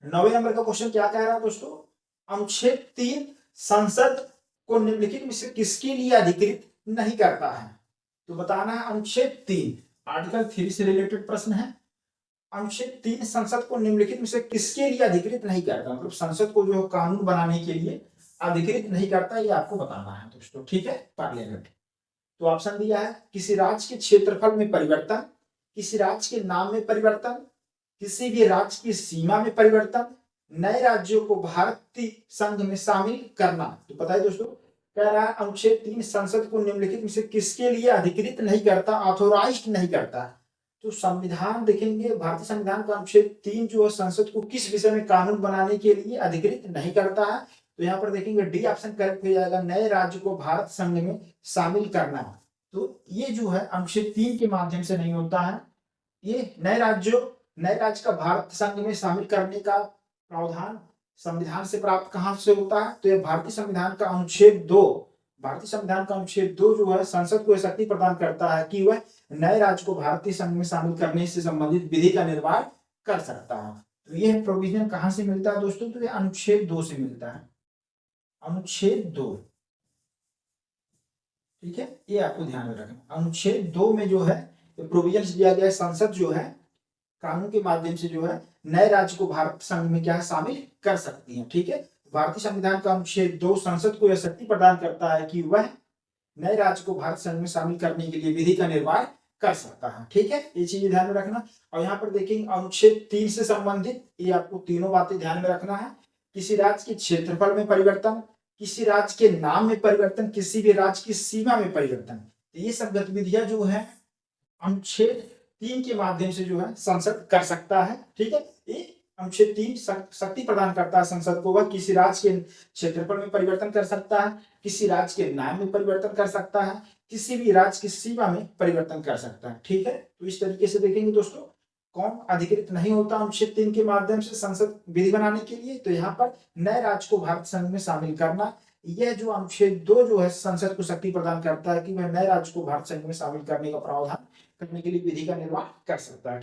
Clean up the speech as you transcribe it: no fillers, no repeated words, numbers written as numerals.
9वें number का question क्या कह रहा है दोस्तों, अनुच्छेद 3 संसद को निम्नलिखित में से किसके लिए अधिकृत नहीं करता है। तो बताना है अनुच्छेद 3 आर्टिकल 3 से रिलेटेड प्रश्न है। अनुच्छेद 3 संसद को निम्नलिखित में से किसके लिए अधिकृत नहीं करता, मतलब संसद को जो कानून बनाने के लिए अधिकृत नहीं करता, ये आपको बताना है दोस्तों। ठीक है, पार्लियामेंट। तो ऑप्शन दिया है किसी राज्य के क्षेत्रफल में परिवर्तन, किसी राज्य के नाम में परिवर्तन, किसी भी राज्य की सीमा में परिवर्तन, नए राज्यों को भारतीय संघ में शामिल करना। तो पता है दोस्तों, कह रहा है अनुच्छेद 3 संसद को निम्नलिखित में से किसके लिए अधिकृत नहीं करता, ऑथोराइज्ड नहीं करता। तो संविधान देखेंगे, भारतीय संविधान का अनुच्छेद 3 जो है संसद को किस विषय में कानून बनाने के लिए अधिकृत नहीं करता है। तो यहाँ पर देखेंगे डी ऑप्शन करेक्ट हो जाएगा, नए राज्य को भारत संघ में शामिल करना। तो ये जो है अनुच्छेद 3 के माध्यम से नहीं होता है। ये नए राज्य का भारत संघ में शामिल करने का प्रावधान संविधान से प्राप्त कहां से होता है, तो ये भारतीय संविधान का अनुच्छेद 2, भारतीय संविधान का अनुच्छेद 2 जो है संसद को शक्ति प्रदान करता है कि वह नए राज्य को भारतीय संघ में शामिल करने से संबंधित विधि का निर्माण कर सकता है। तो यह प्रोविजन कहां से मिलता है दोस्तों, तो ये अनुच्छेद 2 से मिलता है, अनुच्छेद 2। ठीक है, ये आपको ध्यान में रखना। अनुच्छेद 2 में जो है प्रोविजन दिया गया है, संसद जो है कानून के माध्यम से जो है नए राज्य को भारत संघ में क्या है शामिल कर सकती है। ठीक है, भारतीय संविधान का अनुच्छेद 2 संसद को यह शक्ति प्रदान करता है कि वह नए राज्य को भारत संघ में शामिल करने के लिए विधि का निर्माण कर सकता है। ठीक है, ये चीज ध्यान में रखना। और यहाँ पर देखेंगे अनुच्छेद 3 से संबंधित ये आपको तीनों बातें ध्यान में रखना है। किसी राज्य के क्षेत्रफल में परिवर्तन, किसी राज्य के नाम में परिवर्तन, किसी भी राज्य की सीमा में परिवर्तन, ये सब गतिविधियां जो है अनुच्छेद 3 के माध्यम से जो है संसद कर सकता है। ठीक है, ये अनुच्छेद 3 शक्ति प्रदान करता है संसद को, वह किसी राज्य के क्षेत्रफल में परिवर्तन कर सकता है, किसी राज्य के नाम में परिवर्तन कर सकता है, किसी भी राज्य की सीमा में परिवर्तन कर सकता है। ठीक है, तो इस तरीके से देखेंगे दोस्तों कौन अधिकृत नहीं होता अनुच्छेद 3 के माध्यम से संसद विधि बनाने के लिए, तो यहाँ पर नए राज्य को भारत संघ में शामिल करना। यह जो अनुच्छेद 2 जो है संसद को शक्ति प्रदान करता है कि वह नए राज्य को भारत संघ में शामिल करने का प्रावधान करने के लिए विधि का निर्माण कर सकता है। ठीक।